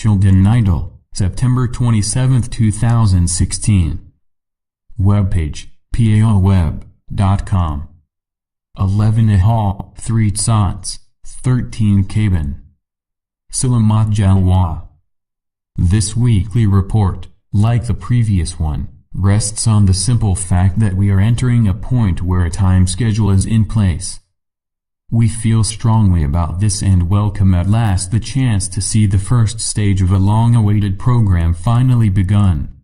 Sheldan Nidle, September 27, 2016. Webpage, paoweb.com. 11 Hall, 3 Tsats, 13 Cabin. Salamat Jalwa. This weekly report, like the previous one, rests on the simple fact that we are entering a point where a time schedule is in place. We feel strongly about this and welcome at last the chance to see the first stage of a long-awaited program finally begun.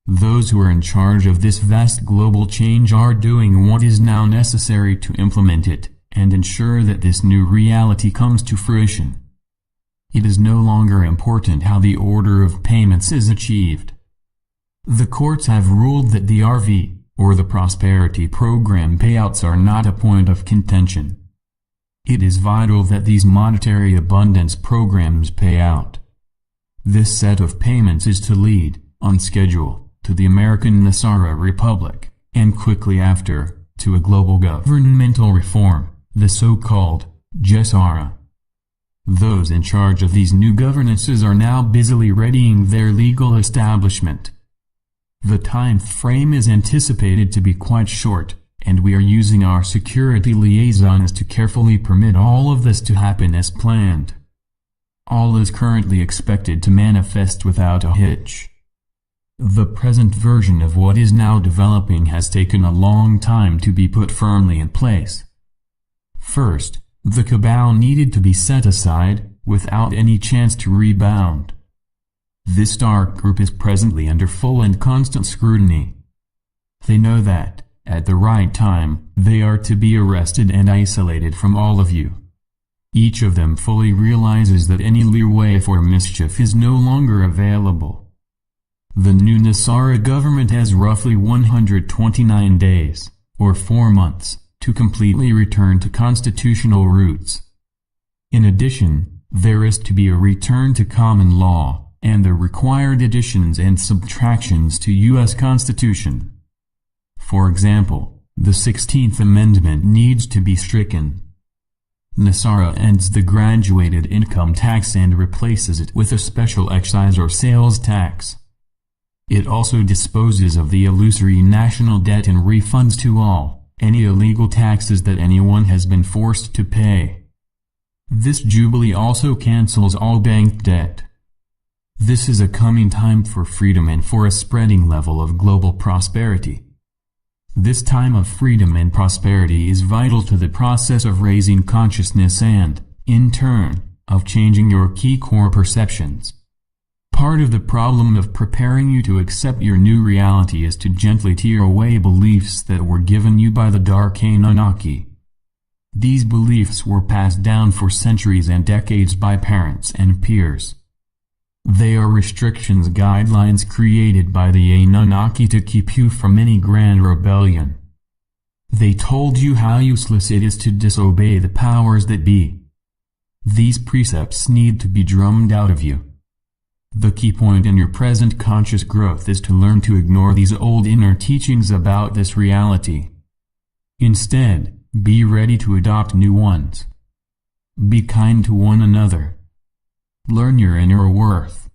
Those who are in charge of this vast global change are doing what is now necessary to implement it, and ensure that this new reality comes to fruition. It is no longer important how the order of payments is achieved. The courts have ruled that the RV, or the Prosperity Program payouts are not a point of contention. It is vital that these monetary abundance programs pay out. This set of payments is to lead, on schedule, to the American NESARA Republic, and quickly after, to a global governmental reform, the so-called GCR. Those in charge of these new governances are now busily readying their legal establishment. The time frame is anticipated to be quite short, and we are using our security liaisons to carefully permit all of this to happen as planned. All is currently expected to manifest without a hitch. The present version of what is now developing has taken a long time to be put firmly in place. First, the cabal needed to be set aside, without any chance to rebound. This dark group is presently under full and constant scrutiny. They know that, at the right time, they are to be arrested and isolated from all of you. Each of them fully realizes that any leeway for mischief is no longer available. The new NESARA government has roughly 129 days, or 4 months, to completely return to constitutional roots. In addition, there is to be a return to common law, and the required additions and subtractions to U.S. Constitution. For example, the 16th Amendment needs to be stricken. NESARA ends the graduated income tax and replaces it with a special excise or sales tax. It also disposes of the illusory national debt and refunds to all, any illegal taxes that anyone has been forced to pay. This jubilee also cancels all bank debt. This is a coming time for freedom and for a spreading level of global prosperity. This time of freedom and prosperity is vital to the process of raising consciousness and, in turn, of changing your key core perceptions. Part of the problem of preparing you to accept your new reality is to gently tear away beliefs that were given you by the Dark Anunnaki. These beliefs were passed down for centuries and decades by parents and peers. They are restrictions guidelines created by the Anunnaki to keep you from any grand rebellion. They told you how useless it is to disobey the powers that be. These precepts need to be drummed out of you. The key point in your present conscious growth is to learn to ignore these old inner teachings about this reality. Instead, be ready to adopt new ones. Be kind to one another. Learn your inner worth.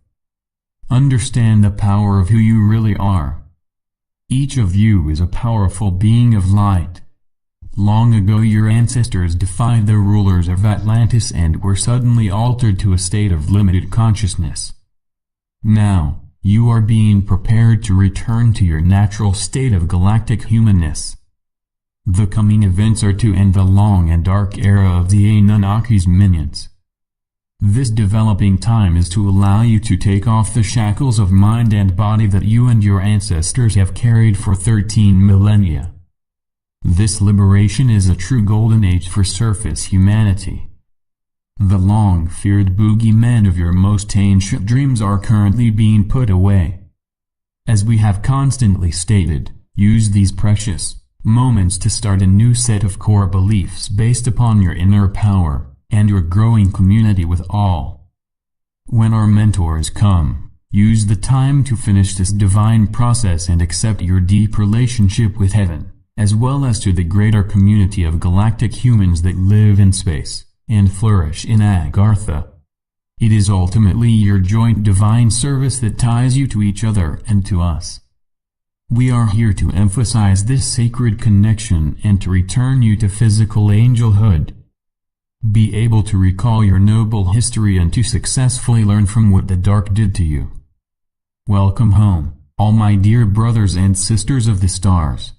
Understand the power of who you really are. Each of you is a powerful being of light. Long ago your ancestors defied the rulers of Atlantis and were suddenly altered to a state of limited consciousness. Now, you are being prepared to return to your natural state of galactic humanness. The coming events are to end the long and dark era of the Anunnaki's minions. This developing time is to allow you to take off the shackles of mind and body that you and your ancestors have carried for 13 millennia. This liberation is a true golden age for surface humanity. The long-feared boogeymen of your most ancient dreams are currently being put away. As we have constantly stated, use these precious moments to start a new set of core beliefs based upon your inner power and your growing community with all. When our mentors come, use the time to finish this divine process and accept your deep relationship with heaven, as well as to the greater community of galactic humans that live in space and flourish in Agartha. It is ultimately your joint divine service that ties you to each other and to us. We are here to emphasize this sacred connection and to return you to physical angelhood. Be able to recall your noble history and to successfully learn from what the dark did to you. Welcome home, all my dear brothers and sisters of the stars.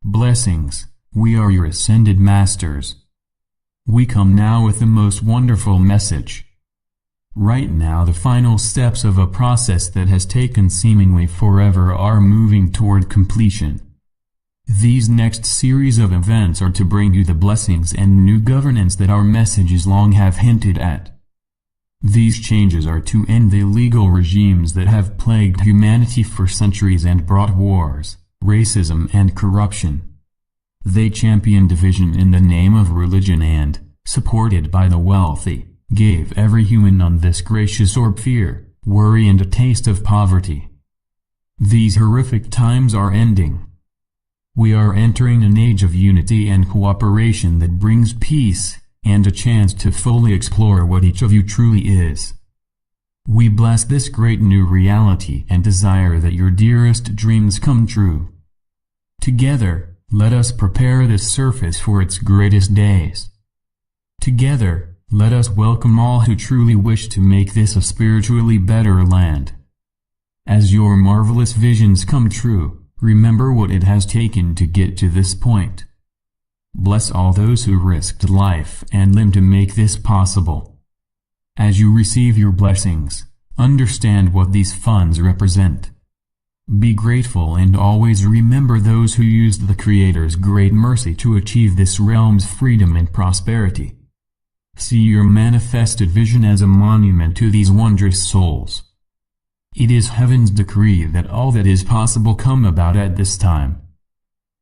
Blessings, we are your ascended masters. We come now with the most wonderful message. Right now the final steps of a process that has taken seemingly forever are moving toward completion. These next series of events are to bring you the blessings and new governance that our messages long have hinted at. These changes are to end the legal regimes that have plagued humanity for centuries and brought wars, racism and corruption. They champion division in the name of religion and, supported by the wealthy, gave every human on this gracious orb fear, worry and a taste of poverty. These horrific times are ending. We are entering an age of unity and cooperation that brings peace, and a chance to fully explore what each of you truly is. We bless this great new reality and desire that your dearest dreams come true. Together, let us prepare this surface for its greatest days. Together, let us welcome all who truly wish to make this a spiritually better land. As your marvelous visions come true, remember what it has taken to get to this point. Bless all those who risked life and limb to make this possible. As you receive your blessings, understand what these funds represent. Be grateful and always remember those who used the Creator's great mercy to achieve this realm's freedom and prosperity. See your manifested vision as a monument to these wondrous souls. It is heaven's decree that all that is possible come about at this time.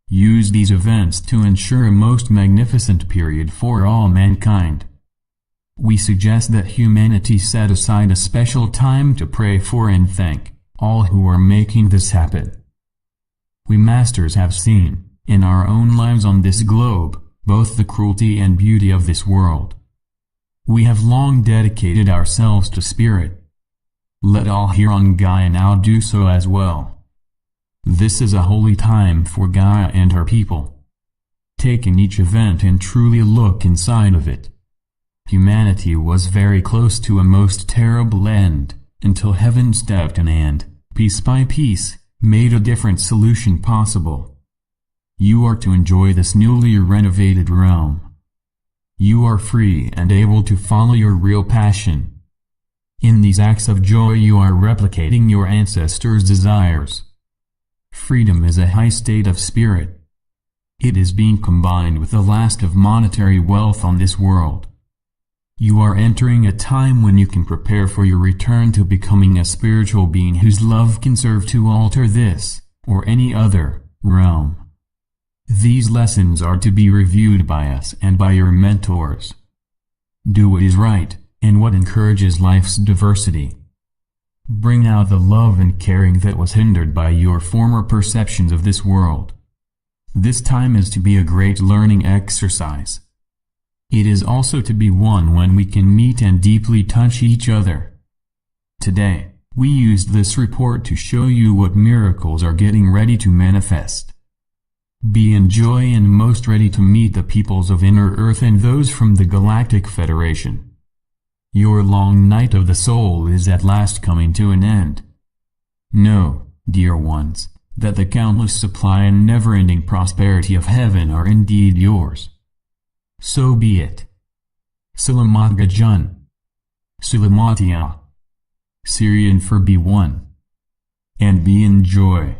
Use these events to ensure a most magnificent period for all mankind. We suggest that humanity set aside a special time to pray for and thank all who are making this happen. We masters have seen, in our own lives on this globe, both the cruelty and beauty of this world. We have long dedicated ourselves to spirit. Let all here on Gaia now do so as well. This is a holy time for Gaia and her people. Take in each event and truly look inside of it. Humanity was very close to a most terrible end, until heaven stepped in and, piece by piece, made a different solution possible. You are to enjoy this newly renovated realm. You are free and able to follow your real passion. In these acts of joy you are replicating your ancestors' desires. Freedom is a high state of spirit. It is being combined with the last of monetary wealth on this world. You are entering a time when you can prepare for your return to becoming a spiritual being whose love can serve to alter this, or any other, realm. These lessons are to be reviewed by us and by your mentors. Do what is right, and what encourages life's diversity. Bring out the love and caring that was hindered by your former perceptions of this world. This time is to be a great learning exercise. It is also to be one when we can meet and deeply touch each other. Today, we used this report to show you what miracles are getting ready to manifest. Be in joy and most ready to meet the peoples of inner earth and those from the Galactic Federation. Your long night of the soul is at last coming to an end. Know, dear ones, that the countless supply and never-ending prosperity of heaven are indeed yours. So be it. Selamat Gajan. Selamatia. Syrian for B1. And be in joy.